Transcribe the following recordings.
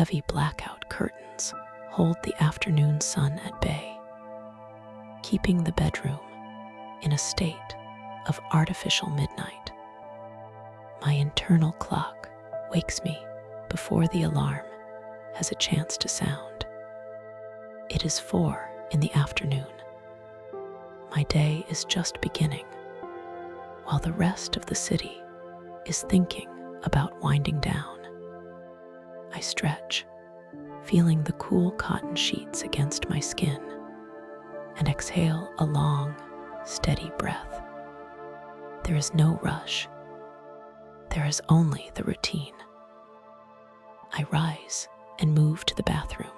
heavy blackout curtains hold the afternoon sun at bay, keeping the bedroom in a state of artificial midnight. My internal clock wakes me before the alarm has a chance to sound. It is 4 in the afternoon. My day is just beginning, while the rest of the city is thinking about winding down. I stretch, feeling the cool cotton sheets against my skin, and exhale a long, steady breath. There is no rush. There is only the routine. I rise and move to the bathroom.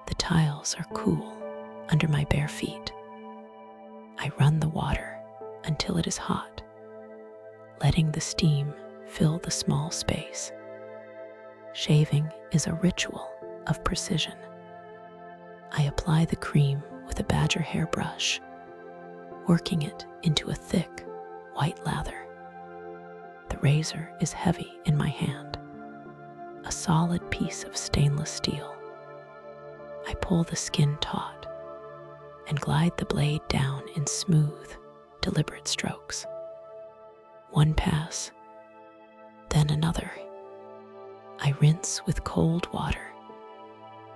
The tiles are cool under my bare feet. I run the water until it is hot, letting the steam fill the small space. Shaving is a ritual of precision. I apply the cream with a badger hair brush, working it into a thick, white lather. The razor is heavy in my hand, a solid piece of stainless steel. I pull the skin taut and glide the blade down in smooth, deliberate strokes. One pass, then another. I rinse with cold water,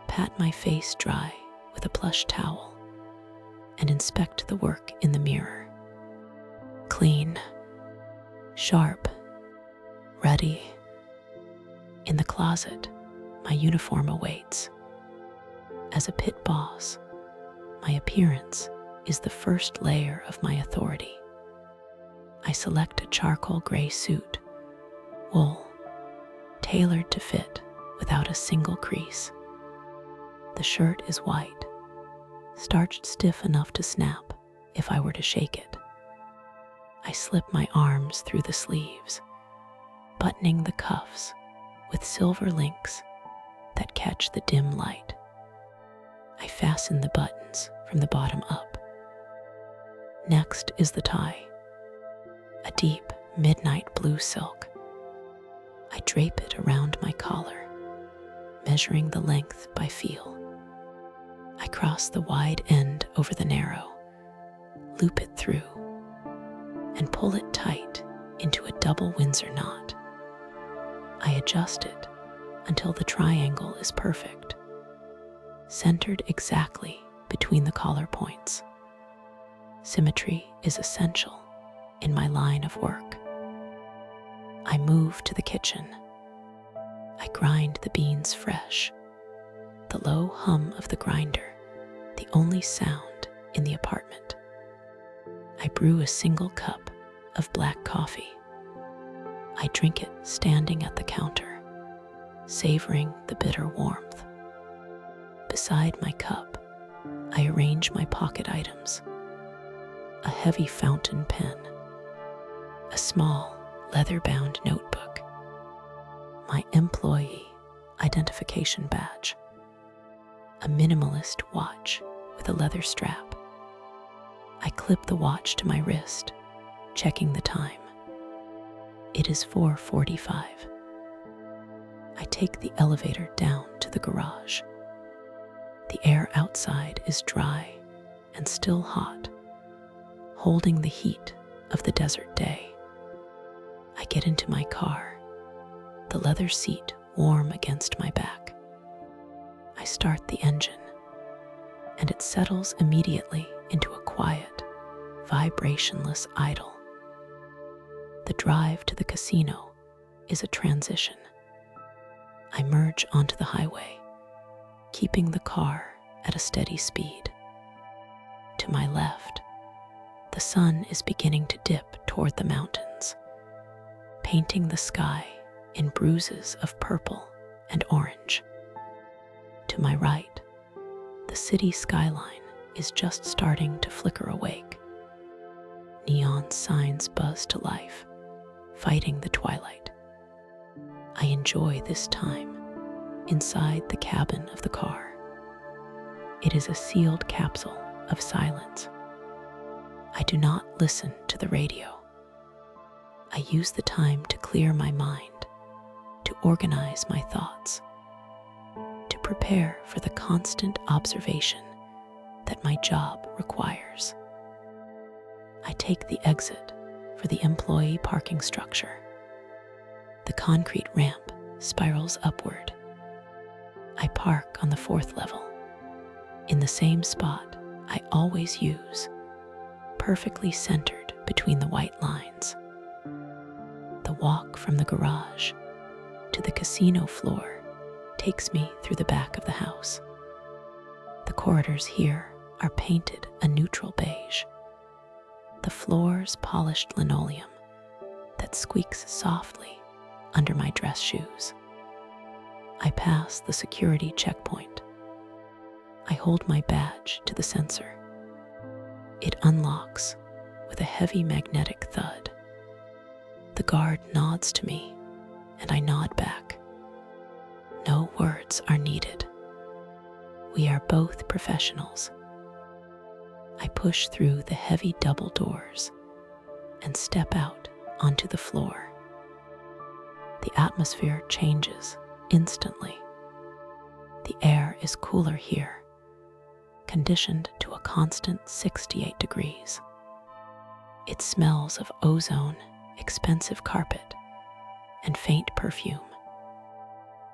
pat my face dry with a plush towel, and inspect the work in the mirror. Clean, sharp, ready. In the closet, my uniform awaits. As a pit boss, my appearance is the first layer of my authority. I select a charcoal gray suit, wool, tailored to fit without a single crease. The shirt is white, starched stiff enough to snap if I were to shake it. I slip my arms through the sleeves, buttoning the cuffs with silver links that catch the dim light. I fasten the buttons from the bottom up. Next is the tie, a deep midnight blue silk. I drape it around my collar, measuring the length by feel. I cross the wide end over the narrow, loop it through, and pull it tight into a double Windsor knot. I adjust it until the triangle is perfect, centered exactly between the collar points. Symmetry is essential in my line of work. I move to the kitchen. I grind the beans fresh, the low hum of the grinder, the only sound in the apartment. I brew a single cup of black coffee. I drink it standing at the counter, savoring the bitter warmth. Beside my cup, I arrange my pocket items: a heavy fountain pen, a small leather-bound notebook, my employee identification badge, a minimalist watch with a leather strap. I clip the watch to my wrist, checking the time. It is 4:45. I take the elevator down to the garage. The air outside is dry and still hot, holding the heat of the desert day. I get into my car, the leather seat warm against my back. I start the engine, and it settles immediately into a quiet, vibrationless idle. The drive to the casino is a transition. I merge onto the highway, keeping the car at a steady speed. To my left, the sun is beginning to dip toward the mountains, painting the sky in bruises of purple and orange. To my right, the city skyline is just starting to flicker awake. Neon signs buzz to life, fighting the twilight. I enjoy this time inside the cabin of the car. It is a sealed capsule of silence. I do not listen to the radio. I use the time to clear my mind, to organize my thoughts, prepare for the constant observation that my job requires. I take the exit for the employee parking structure. The concrete ramp spirals upward. I park on the 4th level, in the same spot I always use, perfectly centered between the white lines. The walk from the garage to the casino floor takes me through the back of the house. The corridors here are painted a neutral beige. The floor's polished linoleum that squeaks softly under my dress shoes. I pass the security checkpoint. I hold my badge to the sensor. It unlocks with a heavy magnetic thud. The guard nods to me, and I nod back. No words are needed. We are both professionals. I push through the heavy double doors and step out onto the floor. The atmosphere changes instantly. The air is cooler here, conditioned to a constant 68 degrees. It smells of ozone, expensive carpet, and faint perfume,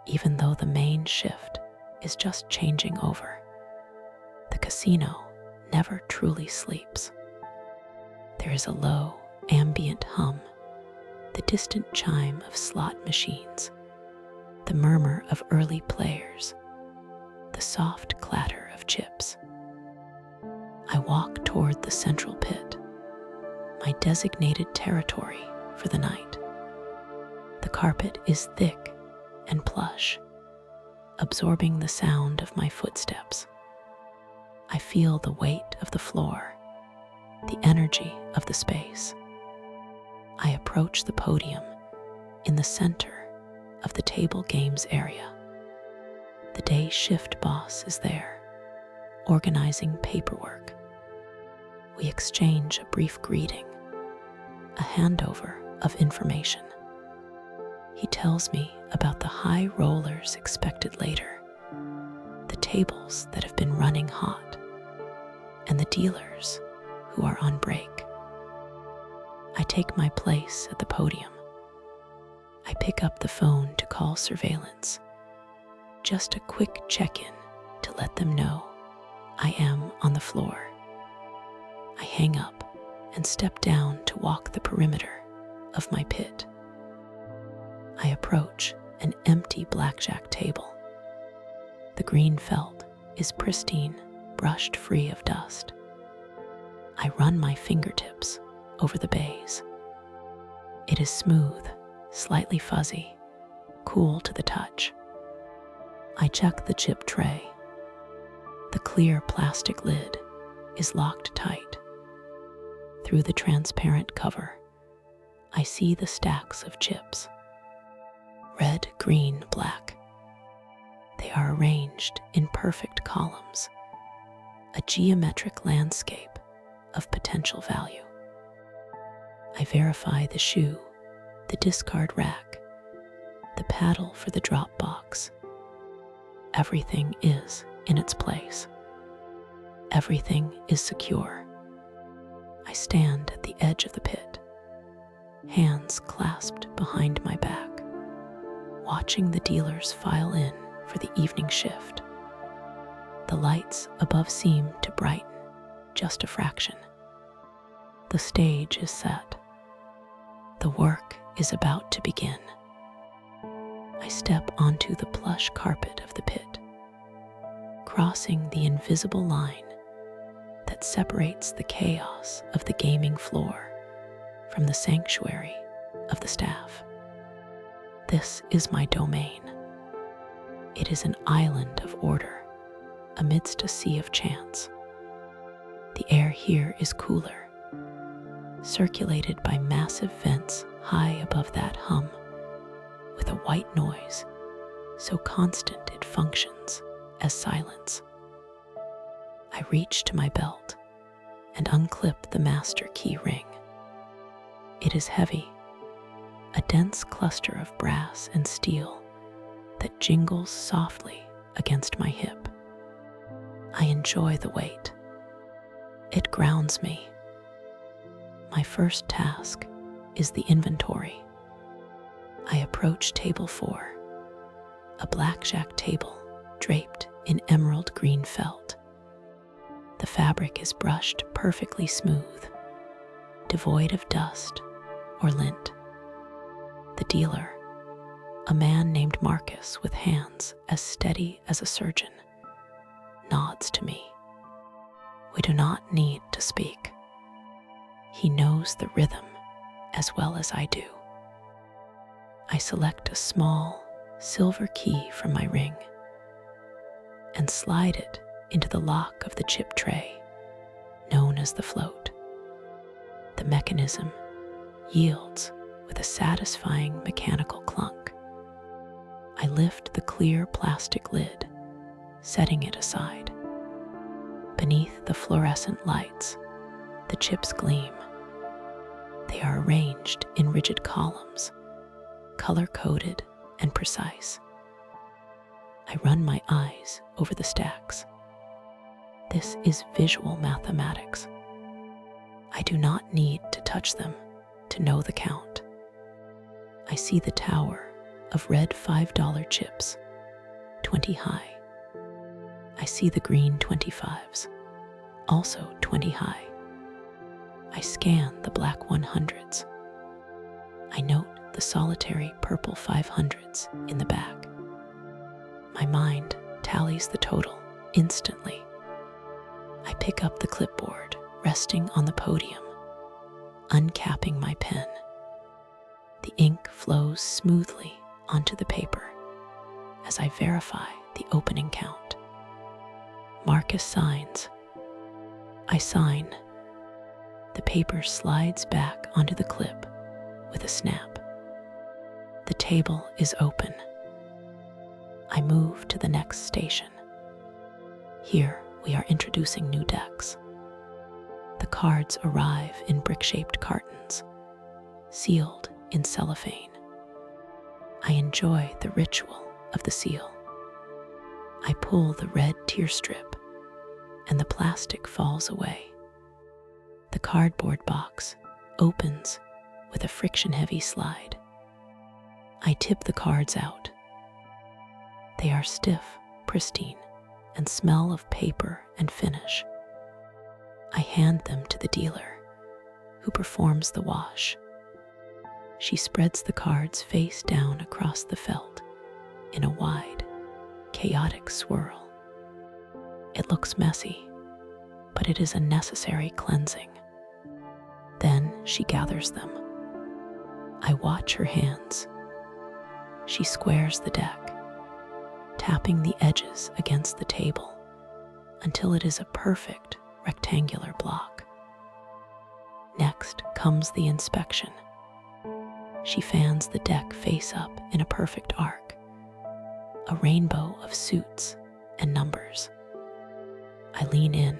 even though the main shift is just changing over. The casino never truly sleeps. There is a low, ambient hum, the distant chime of slot machines, the murmur of early players, the soft clatter of chips. I walk toward the central pit, my designated territory for the night. The carpet is thick and plush, absorbing the sound of my footsteps. I feel the weight of the floor, the energy of the space. I approach the podium in the center of the table games area. The day shift boss is there, organizing paperwork. We exchange a brief greeting, a handover of information. He tells me about the high rollers expected later, the tables that have been running hot, and the dealers who are on break. I take my place at the podium. I pick up the phone to call surveillance. Just a quick check-in to let them know I am on the floor. I hang up and step down to walk the perimeter of my pit. I approach an empty blackjack table. The green felt is pristine, brushed free of dust. I run my fingertips over the bays. It is smooth, slightly fuzzy, cool to the touch. I check the chip tray. The clear plastic lid is locked tight. Through the transparent cover, I see the stacks of chips. Red, green, black. They are arranged in perfect columns, a geometric landscape of potential value. I verify the shoe, the discard rack, the paddle for the drop box. Everything is in its place. Everything is secure. I stand at the edge of the pit, hands clasped behind my back, watching the dealers file in for the evening shift. The lights above seem to brighten just a fraction. The stage is set. The work is about to begin. I step onto the plush carpet of the pit, crossing the invisible line that separates the chaos of the gaming floor from the sanctuary of the staff. This is my domain. It is an island of order amidst a sea of chance. The air here is cooler, circulated by massive vents high above that hum, with a white noise so constant it functions as silence. I reach to my belt and unclip the master key ring. It is heavy, a dense cluster of brass and steel that jingles softly against my hip. I enjoy the weight. It grounds me. My first task is the inventory. I approach table 4, a blackjack table draped in emerald green felt. The fabric is brushed perfectly smooth, devoid of dust or lint. The dealer, a man named Marcus with hands as steady as a surgeon, nods to me. We do not need to speak. He knows the rhythm as well as I do. I select a small silver key from my ring and slide it into the lock of the chip tray, known as the float. The mechanism yields with a satisfying mechanical clunk. I lift the clear plastic lid, setting it aside. Beneath the fluorescent lights, the chips gleam. They are arranged in rigid columns, color-coded and precise. I run my eyes over the stacks. This is visual mathematics. I do not need to touch them to know the count. I see the tower of red $5 chips, 20 high. I see the green 25s, also 20 high. I scan the black 100s. I note the solitary purple 500s in the back. My mind tallies the total instantly. I pick up the clipboard resting on the podium, uncapping my pen. The ink flows smoothly onto the paper as I verify the opening count. Marcus signs. I sign. The paper slides back onto the clip with a snap. The table is open. I move to the next station. Here we are introducing new decks. The cards arrive in brick-shaped cartons, sealed in cellophane. I enjoy the ritual of the seal. I pull the red tear strip, and the plastic falls away. The cardboard box opens with a friction-heavy slide. I tip the cards out. They are stiff, pristine, and smell of paper and finish. I hand them to the dealer, who performs the wash. She spreads the cards face down across the felt in a wide, chaotic swirl. It looks messy, but it is a necessary cleansing. Then she gathers them. I watch her hands. She squares the deck, tapping the edges against the table until it is a perfect rectangular block. Next comes the inspection. She fans the deck face up in a perfect arc, a rainbow of suits and numbers. I lean in,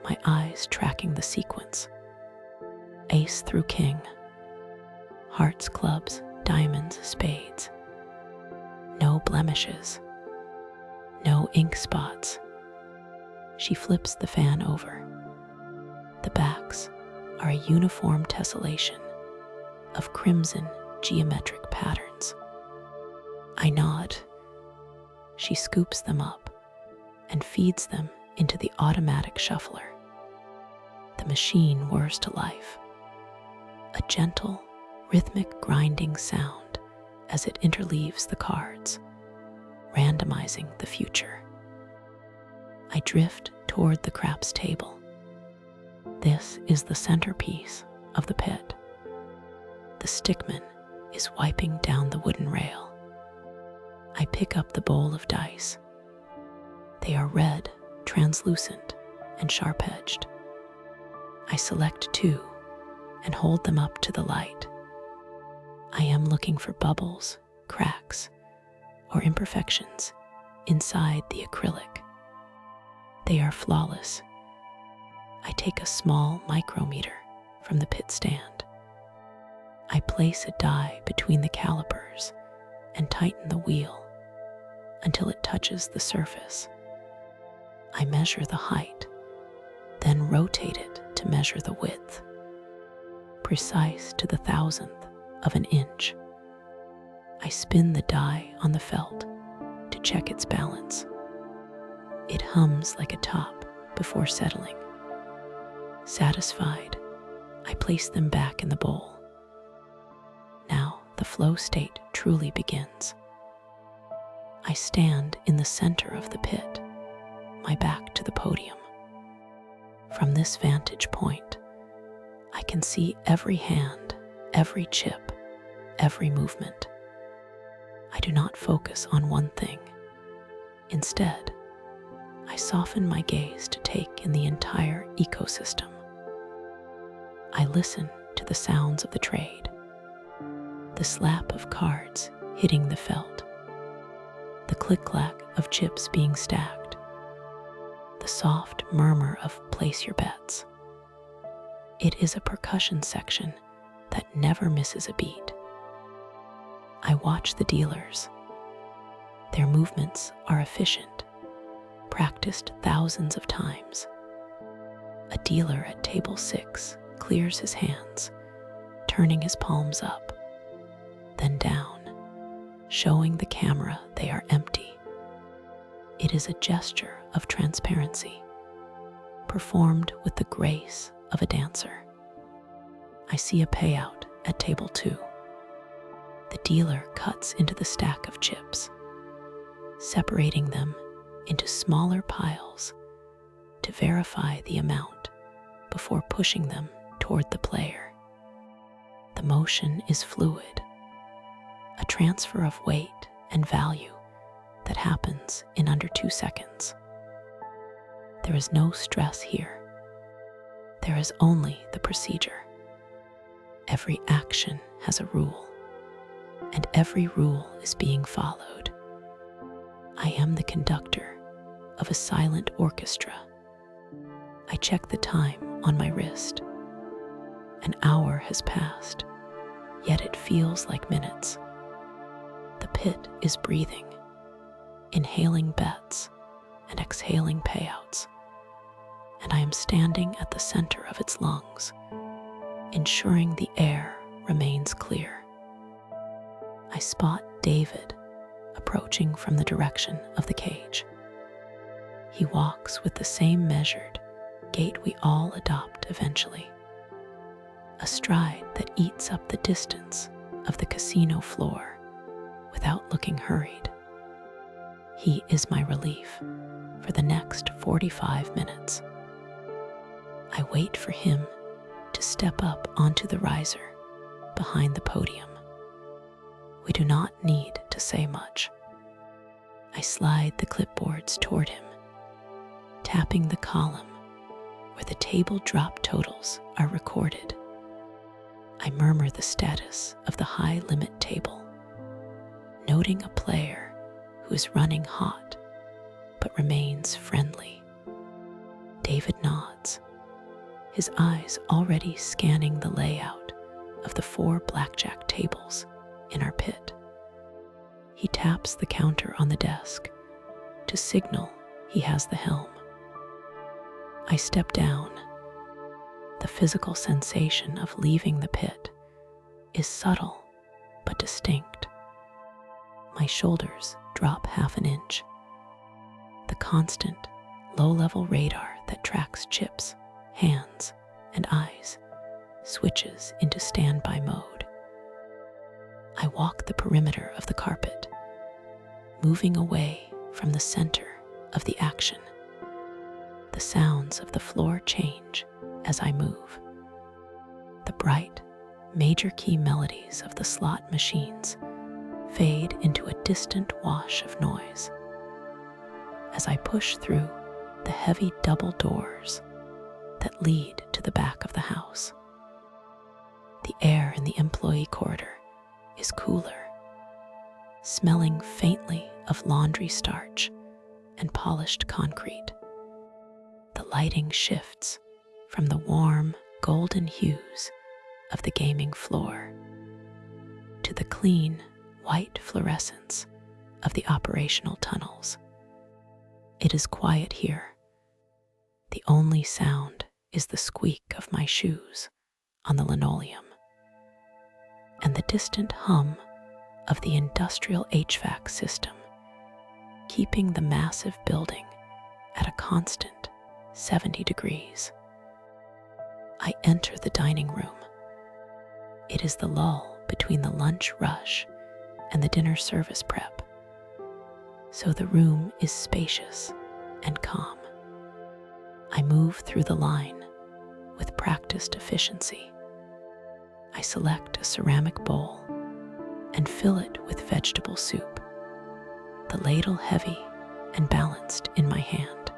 my eyes tracking the sequence. Ace through king, hearts, clubs, diamonds, spades. No blemishes, no ink spots. She flips the fan over. The backs are a uniform tessellation of crimson geometric patterns. I nod. She scoops them up and feeds them into the automatic shuffler. The machine whirs to life, a gentle, rhythmic grinding sound as it interleaves the cards, randomizing the future. I drift toward the craps table. This is the centerpiece of the pit. The stickman is wiping down the wooden rail. I pick up the bowl of dice. They are red, translucent, and sharp-edged. I select 2 and hold them up to the light. I am looking for bubbles, cracks, or imperfections inside the acrylic. They are flawless. I take a small micrometer from the pit stand. I place a die between the calipers and tighten the wheel, until it touches the surface. I measure the height, then rotate it to measure the width, precise to the thousandth of an inch. I spin the die on the felt to check its balance. It hums like a top before settling. Satisfied, I place them back in the bowl. Now the flow state truly begins. I stand in the center of the pit, my back to the podium. From this vantage point, I can see every hand, every chip, every movement. I do not focus on one thing. Instead, I soften my gaze to take in the entire ecosystem. I listen to the sounds of the trade, the slap of cards hitting the felt, the click-clack of chips being stacked, the soft murmur of place your bets. It is a percussion section that never misses a beat. I watch the dealers. Their movements are efficient, practiced thousands of times. A dealer at table 6 clears his hands, turning his palms up, then down, showing the camera they are empty. It is a gesture of transparency, performed with the grace of a dancer. I see a payout at table 2. The dealer cuts into the stack of chips, separating them into smaller piles to verify the amount before pushing them toward the player. The motion is fluid, a transfer of weight and value that happens in under 2 seconds. There is no stress here. There is only the procedure. Every action has a rule, and every rule is being followed. I am the conductor of a silent orchestra. I check the time on my wrist. An hour has passed, yet it feels like minutes. The pit is breathing, inhaling bets and exhaling payouts, and I am standing at the center of its lungs, ensuring the air remains clear. I spot David approaching from the direction of the cage. He walks with the same measured gait we all adopt eventually, a stride that eats up the distance of the casino floor without looking hurried. He is my relief for the next 45 minutes. I wait for him to step up onto the riser behind the podium. We do not need to say much. I slide the clipboards toward him, tapping the column where the table drop totals are recorded. I murmur the status of the high limit table, noting a player who is running hot but remains friendly. David nods, his eyes already scanning the layout of the 4 blackjack tables in our pit. He taps the counter on the desk to signal he has the helm. I step down. The physical sensation of leaving the pit is subtle but distinct. My shoulders drop half an inch. The constant, low-level radar that tracks chips, hands, and eyes switches into standby mode. I walk the perimeter of the carpet, moving away from the center of the action. The sounds of the floor change as I move. The bright, major key melodies of the slot machines fade into a distant wash of noise. As I push through the heavy double doors that lead to the back of the house, the air in the employee corridor is cooler, smelling faintly of laundry starch and polished concrete. The lighting shifts from the warm, golden hues of the gaming floor to the clean, white fluorescence of the operational tunnels. It is quiet here. The only sound is the squeak of my shoes on the linoleum and the distant hum of the industrial HVAC system, keeping the massive building at a constant 70 degrees. I enter the dining room. It is the lull between the lunch rush and the dinner service prep, so the room is spacious and calm. I move through the line with practiced efficiency. I select a ceramic bowl and fill it with vegetable soup, the ladle heavy and balanced in my hand.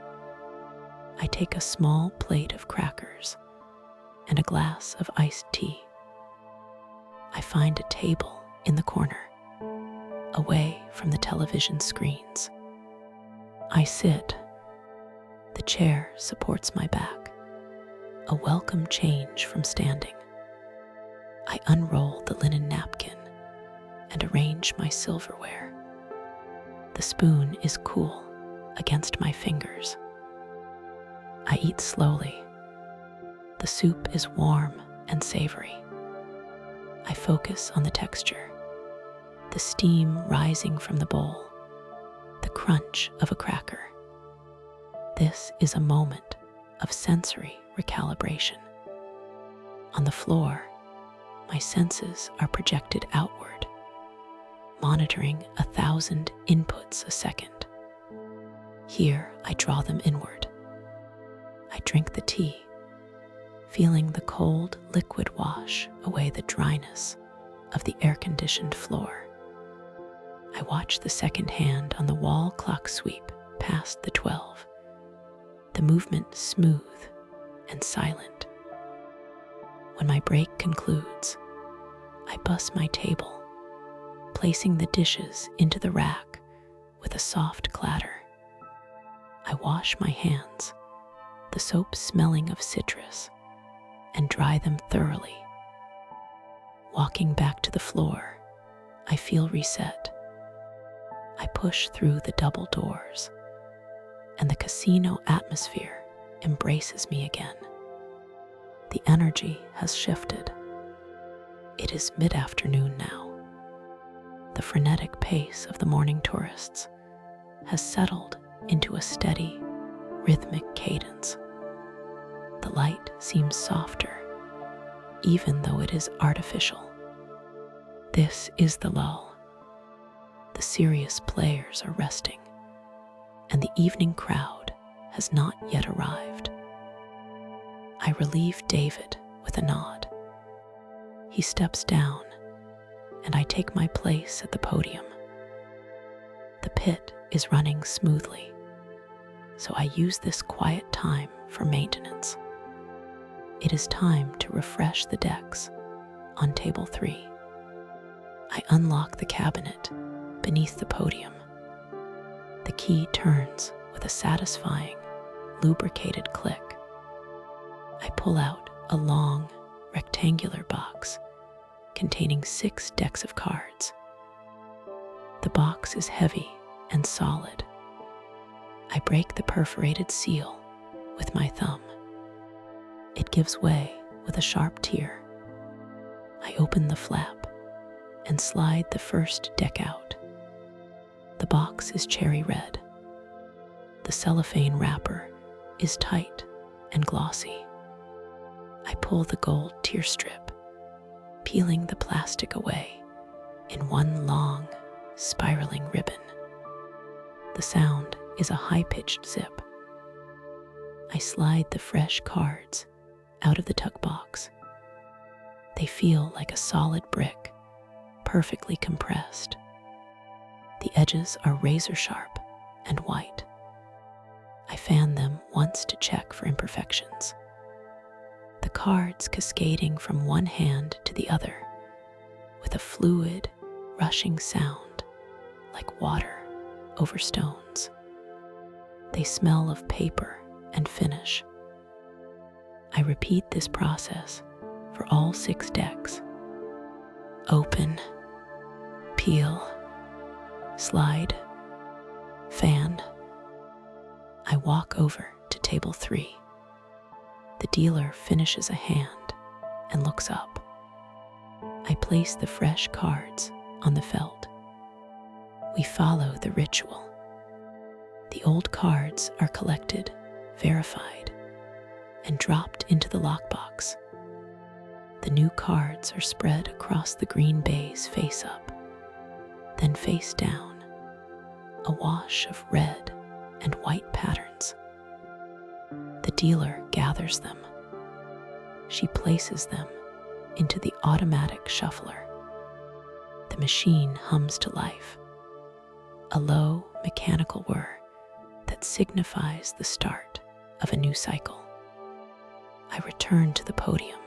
I take a small plate of crackers and a glass of iced tea. I find a table in the corner, away from the television screens. I sit. The chair supports my back, a welcome change from standing. I unroll the linen napkin and arrange my silverware. The spoon is cool against my fingers. I eat slowly. The soup is warm and savory. I focus on the texture, the steam rising from the bowl, the crunch of a cracker. This is a moment of sensory recalibration. On the floor, my senses are projected outward, monitoring 1,000 inputs a second. Here, I draw them inward. I drink the tea, feeling the cold liquid wash away the dryness of the air-conditioned floor. I watch the second hand on the wall clock sweep past the 12, the movement smooth and silent. When my break concludes, I bus my table, placing the dishes into the rack with a soft clatter. I wash my hands, the soap smelling of citrus, and dry them thoroughly. Walking back to the floor, I feel reset. I push through the double doors, and the casino atmosphere embraces me again. The energy has shifted. It is mid-afternoon now. The frenetic pace of the morning tourists has settled into a steady, rhythmic cadence. The light seems softer, even though it is artificial. This is the lull. The serious players are resting, and the evening crowd has not yet arrived. I relieve David with a nod. He steps down, and I take my place at the podium. The pit is running smoothly, so I use this quiet time for maintenance. It is time to refresh the decks on table 3. I unlock the cabinet beneath the podium. The key turns with a satisfying, lubricated click. I pull out a long, rectangular box containing 6 decks of cards. The box is heavy and solid. I break the perforated seal with my thumb. It gives way with a sharp tear. I open the flap and slide the first deck out. The box is cherry red. The cellophane wrapper is tight and glossy. I pull the gold tear strip, peeling the plastic away in one long, spiraling ribbon. The sound is a high-pitched zip. I slide the fresh cards out of the tuck box. They feel like a solid brick, perfectly compressed. The edges are razor sharp and white. I fan them once to check for imperfections. The cards cascading from one hand to the other with a fluid, rushing sound like water over stones. They smell of paper and finish. I repeat this process for all 6 decks. Open, peel, slide, fan. I walk over to table 3. The dealer finishes a hand and looks up. I place the fresh cards on the felt. We follow the ritual. The old cards are collected, verified, and dropped into the lockbox. The new cards are spread across the green baize face up, then face down, a wash of red and white patterns. The dealer gathers them. She places them into the automatic shuffler. The machine hums to life, a low mechanical whir that signifies the start of a new cycle. I return to the podium,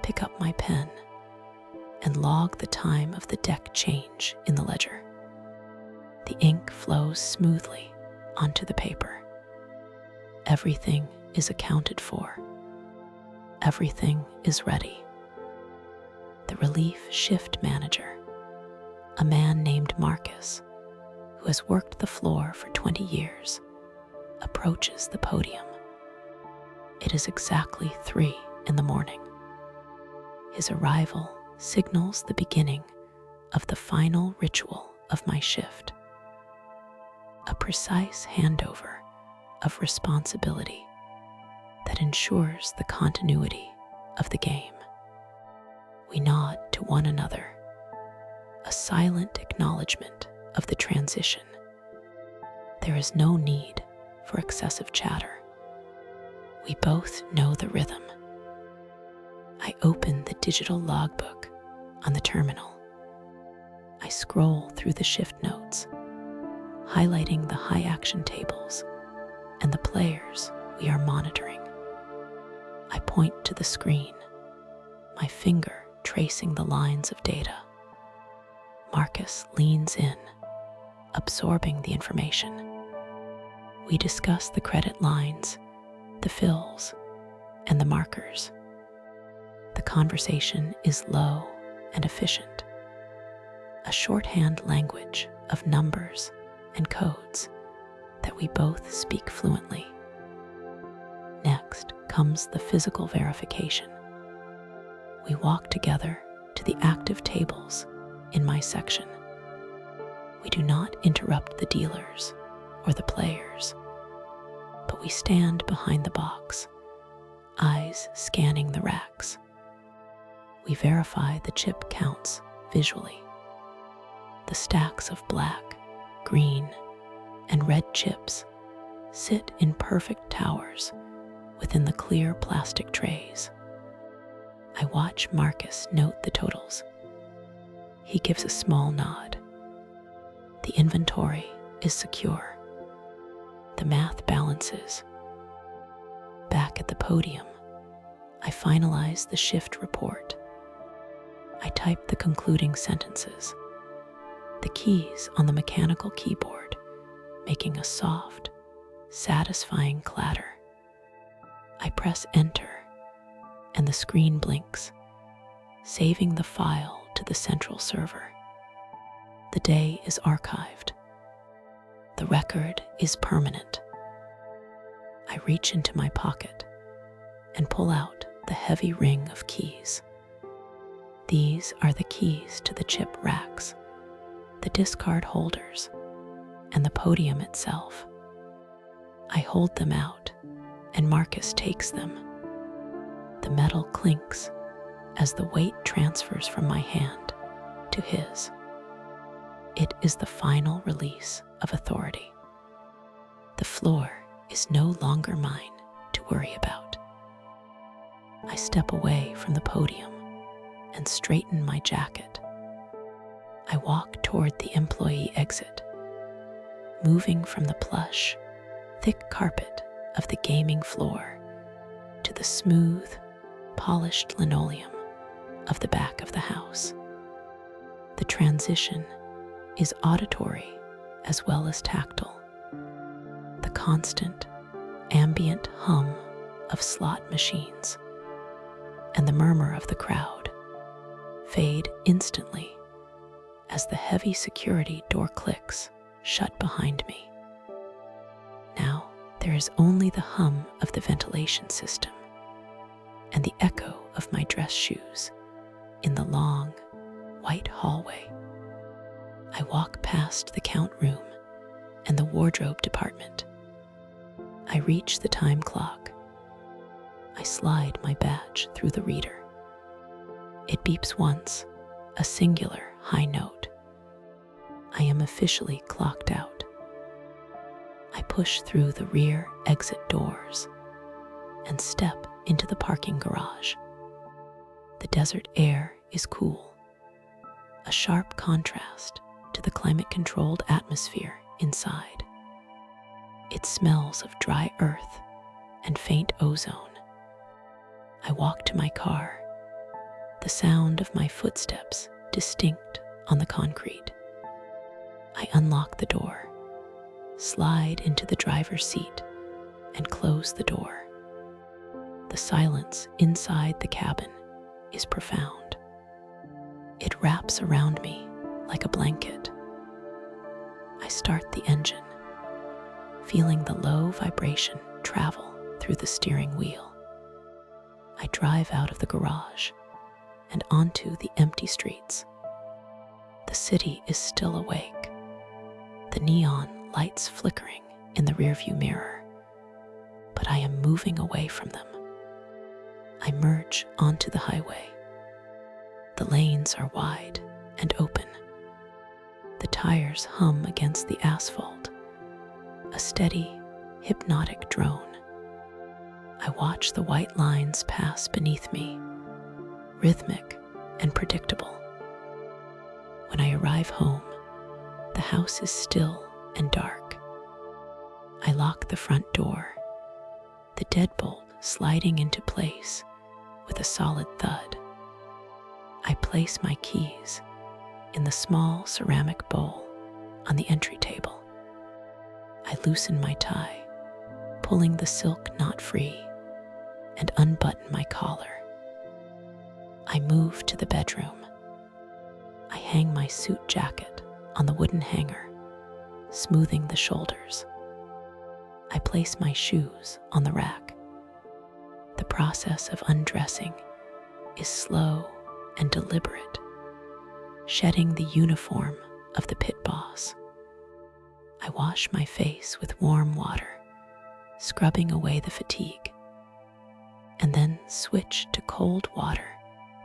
pick up my pen, and log the time of the deck change in the ledger. The ink flows smoothly onto the paper. Everything is accounted for. Everything is ready. The relief shift manager, a man named Marcus, who has worked the floor for 20 years, approaches the podium. It is exactly 3 in the morning. His arrival signals the beginning of the final ritual of my shift, a precise handover of responsibility that ensures the continuity of the game. We nod to one another, a silent acknowledgement of the transition. There is no need for excessive chatter. We both know the rhythm. I open the digital logbook on the terminal. I scroll through the shift notes, highlighting the high action tables and the players we are monitoring. I point to the screen, my finger tracing the lines of data. Marcus leans in, absorbing the information. We discuss the credit lines, the fills, and the markers. The conversation is low and efficient, a shorthand language of numbers and codes that we both speak fluently. Next comes the physical verification. We walk together to the active tables in my section. We do not interrupt the dealers or the players, but we stand behind the box, eyes scanning the racks. We verify the chip counts visually. The stacks of black, green, and red chips sit in perfect towers within the clear plastic trays. I watch Marcus note the totals. He gives a small nod. The inventory is secure. The math balances. Back at the podium, I finalize the shift report. I type the concluding sentences, the keys on the mechanical keyboard making a soft, satisfying clatter. I press enter, and the screen blinks, saving the file to the central server. The day is archived. The record is permanent. I reach into my pocket and pull out the heavy ring of keys. These are the keys to the chip racks, the discard holders, and the podium itself. I hold them out, and Marcus takes them. The metal clinks as the weight transfers from my hand to his. It is the final release of authority. The floor is no longer mine to worry about. I step away from the podium and straighten my jacket. I walk toward the employee exit, moving from the plush, thick carpet of the gaming floor to the smooth, polished linoleum of the back of the house. The transition is auditory as well as tactile. The constant, ambient hum of slot machines and the murmur of the crowd fade instantly as the heavy security door clicks shut behind me. Now there is only the hum of the ventilation system and the echo of my dress shoes in the long, white hallway. I walk past the count room and the wardrobe department. I reach the time clock. I slide my badge through the reader. It beeps once, a singular high note. I am officially clocked out. I push through the rear exit doors and step into the parking garage. The desert air is cool, a sharp contrast to the climate-controlled atmosphere inside. It smells of dry earth and faint ozone. I walk to my car, the sound of my footsteps distinct on the concrete. I unlock the door, slide into the driver's seat, and close the door. The silence inside the cabin is profound. It wraps around me like a blanket. I start the engine, feeling the low vibration travel through the steering wheel. I drive out of the garage and onto the empty streets. The city is still awake, the neon lights flickering in the rearview mirror, but I am moving away from them. I merge onto the highway. The lanes are wide and open. The tires hum against the asphalt, a steady, hypnotic drone. I watch the white lines pass beneath me, rhythmic and predictable. When I arrive home, the house is still and dark. I lock the front door, the deadbolt sliding into place with a solid thud. I place my keys in the small ceramic bowl on the entry table. I loosen my tie, pulling the silk knot free, and unbutton my collar. I move to the bedroom. I hang my suit jacket on the wooden hanger, smoothing the shoulders. I place my shoes on the rack. The process of undressing is slow and deliberate, shedding the uniform of the pit boss. I wash my face with warm water, scrubbing away the fatigue, and then switch to cold water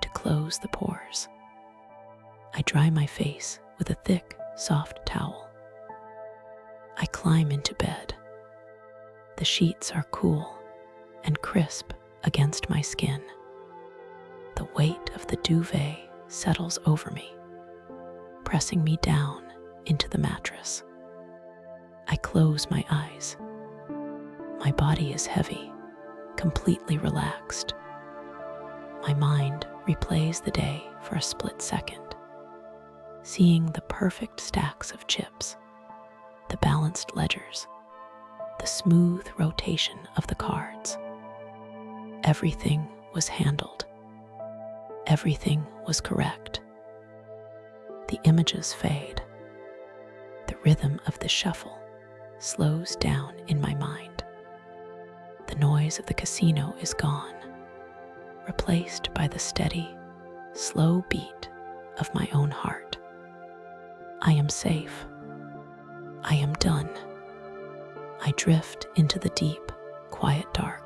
to close the pores. I dry my face with a thick, soft towel. I climb into bed. The sheets are cool and crisp against my skin. The weight of the duvet settles over me, pressing me down into the mattress. I close my eyes. My body is heavy, completely relaxed. My mind replays the day for a split second, seeing the perfect stacks of chips, the balanced ledgers, the smooth rotation of the cards. Everything was handled. Everything was correct. The images fade. The rhythm of the shuffle slows down in my mind. The noise of the casino is gone, replaced by the steady, slow beat of my own heart. I am safe. I am done. I drift into the deep, quiet dark.